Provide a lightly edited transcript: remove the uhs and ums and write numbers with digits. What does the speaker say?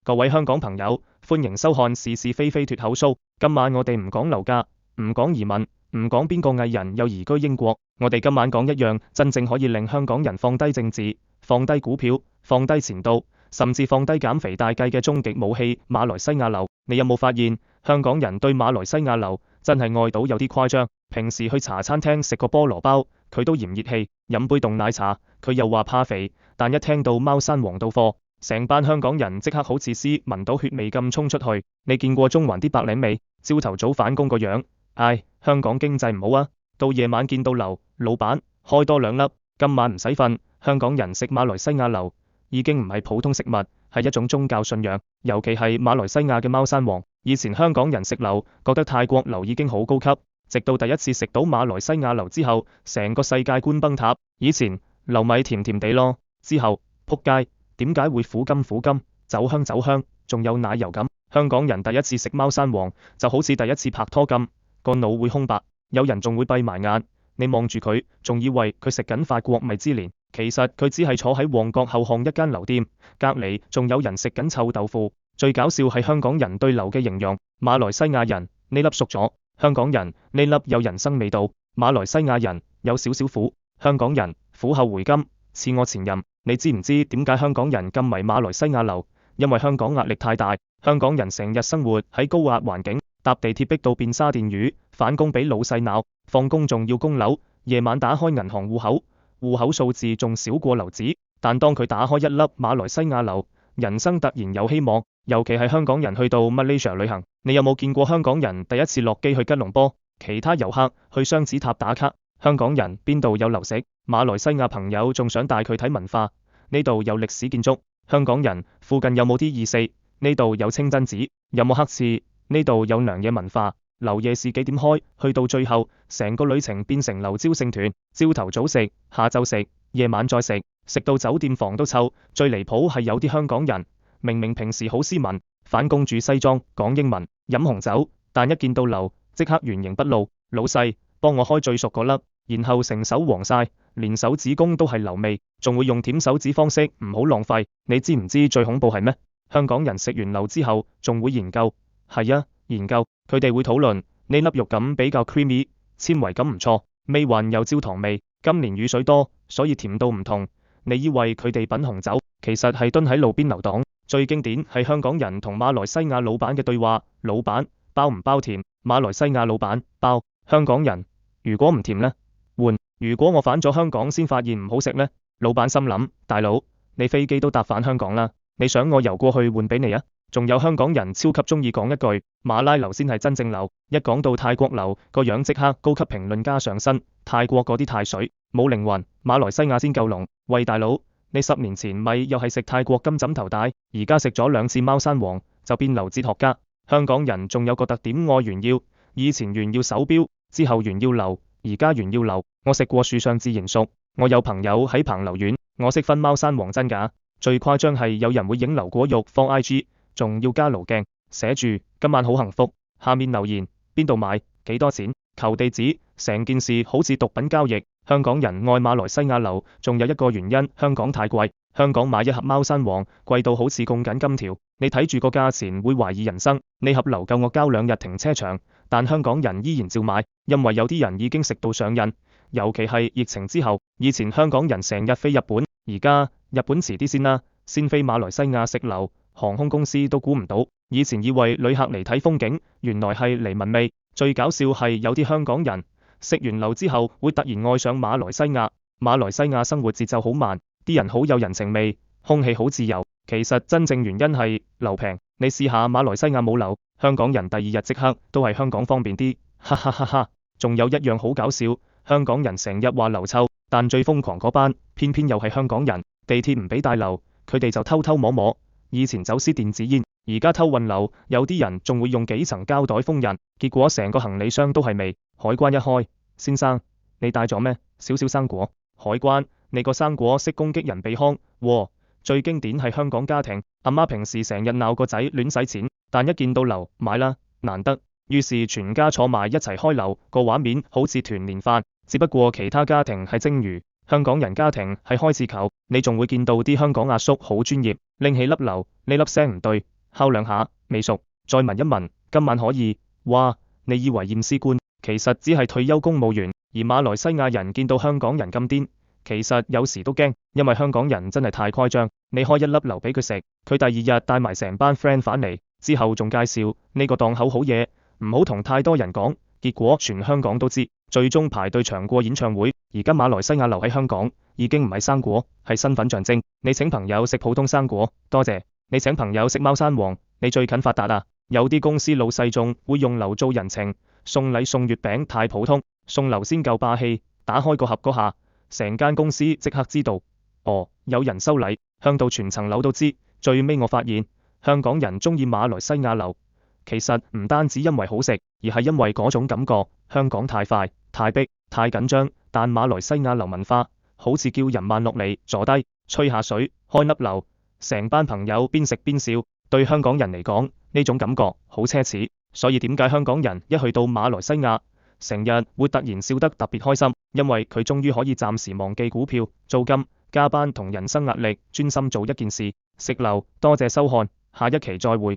各位香港朋友，歡迎收看是是非非脫口 show。今晚我哋唔講樓價，唔講移民，唔講邊個藝人又移居英國，我哋今晚講一樣真正可以令香港人放低政治、放低股票、放低前度，甚至放低減肥大計嘅終極武器——馬來西亞樓。你有冇發現香港人對馬來西亞樓真係愛到有啲誇張？平時去茶餐廳食個菠蘿包，佢都嫌熱氣；飲杯凍奶茶，佢又話怕肥。但一聽到貓山王到貨，成班香港人即刻好似獅聞到血味咁衝出去。你見過中環啲白領未？朝頭早返工個樣，唉，香港經濟唔好啊，到夜晚見到樓，老闆開多兩粒，今晚唔使瞓。香港人食馬來西亞樓已經唔係普通食物，係一種宗教信仰，尤其係馬來西亞嘅貓山王。以前香港人食樓覺得泰國樓已經好高級，直到第一次食到馬來西亞樓之後，成個世界觀崩塌。以前樓米甜甜地咯，之後撲街，點解會苦甘苦甘，酒香酒香，仲有奶油咁？香港人第一次食貓山王就好似第一次拍拖咁，個腦會空白，有人仲會閉埋眼，你望住佢，仲以為佢食緊法國米芝蓮，其實佢只係坐喺旺角後巷一間樓店，隔離仲有人食緊臭豆腐。最搞笑係香港人對樓嘅形容，馬來西亞人呢粒熟咗，香港人呢粒有人生味道，馬來西亞人有少少苦，香港人苦後回甘，似我前任。你知唔知點解香港人咁迷馬來西亞樓？因為香港壓力太大，香港人成日生活喺高壓環境，搭地鐵逼到變沙甸魚，返工俾老細鬧，放工仲要供樓，夜晚打開銀行戶口，戶口數字仲少過樓紙，但當佢打開一粒馬來西亞樓，人生突然有希望。尤其係香港人去到 Malaysia 旅行，你有冇見過香港人第一次落機去吉隆坡，其他遊客去雙子塔打卡，香港人邊度有樓食？馬來西亞朋友仲想帶佢睇文化，呢度有歷史建築，香港人附近有冇啲意四？呢度有清真寺，有冇黑廁？呢度有娘嘢文化。樓夜市幾點開？去到最後，成個旅程變成樓朝聖團，朝頭早食，下晝食，夜晚再食，食到酒店房都臭。最離譜係有啲香港人，明明平時好斯文，返工住西裝，講英文，飲紅酒，但一見到樓，即刻原形畢露。老細，幫我開最熟嗰粒，然後成手黃晒，連手指公都係樓味，仲會用舔手指方式，唔好浪費。你知唔知最恐怖係咩？香港人食完樓之後，仲會研究。係啊，研究，佢哋會討論呢粒肉感比較 creamy， 纖維感唔錯，味還有焦糖味，今年雨水多，所以甜到唔同。你以為佢哋品紅酒，其實係蹲喺路邊留檔。最經典係香港人同馬來西亞老闆嘅對話，老闆，包唔包甜？馬來西亞老闆，包。香港人，如果唔甜呢？換。如果我返咗香港先發現唔好食呢？老闆心諗，大佬，你飛機都搭返香港啦，你想我游過去換俾你啊？仲有香港人超級中意講一句，馬拉樓先係真正樓，一講到泰國樓，個樣即刻高級評論家上身，泰國嗰啲太水，冇靈魂，馬來西亞先夠濃。喂大佬，你10年前咪又係食泰國金枕頭帶，而家食咗2次貓山王就變樓哲學家。香港人仲有個特點愛炫耀，以前炫耀手錶，之後炫耀樓，而家炫耀樓。我食過樹上自然熟，我有朋友喺彭樓苑，我識分貓山王真假。最誇張係有人會影樓果肉放 IG， 仲要加濾鏡，寫住今晚好幸福，下面留言邊度買，幾多錢，求地址，成件事好似毒品交易。香港人愛馬來西亞樓，仲有一個原因，香港太貴。香港買一盒貓山王貴到好似供緊金條，你睇住個價錢會懷疑人生。呢盒樓夠我交2日停車場，但香港人依然照買，因為有啲人已經食到上癮。尤其係疫情之後，以前香港人成日飛日本，而家日本遲啲先啦，先飛馬來西亞食樓，航空公司都估唔到。以前以為旅客嚟睇風景，原來係嚟聞味。最搞笑係有啲香港人食完樓之後會突然愛上馬來西亞。馬來西亞生活節奏好慢，啲人好有人情味，空氣好自由。其實真正原因係樓平。你試下馬來西亞冇樓，香港人第2日即刻都係香港方便啲，哈哈哈哈。仲有一樣好搞笑，香港人成日話樓臭，但最瘋狂嗰班偏偏又係香港人。地鐵唔俾帶樓，佢哋就偷偷摸摸。以前走私電子煙，而家偷運樓，有啲人仲會用幾層膠袋封印，結果成個行李箱都係味。海關一開，先生，你帶咗咩？少少生果。海關，你個生果識攻擊人鼻腔喎。最經典係香港家庭，阿媽平時成日鬧個仔亂使錢，但一見到樓買啦，難得，於是全家坐埋一齊開樓，個畫面好似團年飯，只不過其他家庭係蒸魚，香港人家庭係開刺球。你仲會見到啲香港阿叔好專業，拎起粒樓，呢粒聲唔對，敲兩下，未熟，再聞一聞，今晚可以。哇，你以為驗屍官，其實只係退休公務員，而馬來西亞人見到香港人咁癲，其實有時都驚，因為香港人真係太誇張。你開一粒留俾佢食，佢第二日帶埋成班 friend 返嚟，之後仲介紹呢個檔口好嘢，唔好同太多人講，結果全香港都知，最終排隊長過演唱會。而家馬來西亞留喺香港已經唔係生果，係身份象徵。你請朋友食普通生果，多謝；你請朋友食貓山王，你最近發達啊！有啲公司老細仲會用流做人情，送禮送月餅太普通，送流先夠霸氣，打開個盒嗰下，成間公司即刻知道，哦，有人收禮，香到全層樓都知。最尾我發現，香港人鍾意馬來西亞流，其實唔單止因為好食，而係因為嗰種感覺。香港太快、太逼、太緊張，但馬來西亞流文化，好似叫人慢落嚟，坐低，吹下水，開粒流，成班朋友邊食邊笑。對香港人嚟講，呢種感覺好奢侈，所以點解香港人一去到馬來西亞，成日會突然笑得特別開心，因為佢終於可以暫時忘記股票、租金、加班同人生壓力，專心做一件事，食流。多謝收看，下一期再會。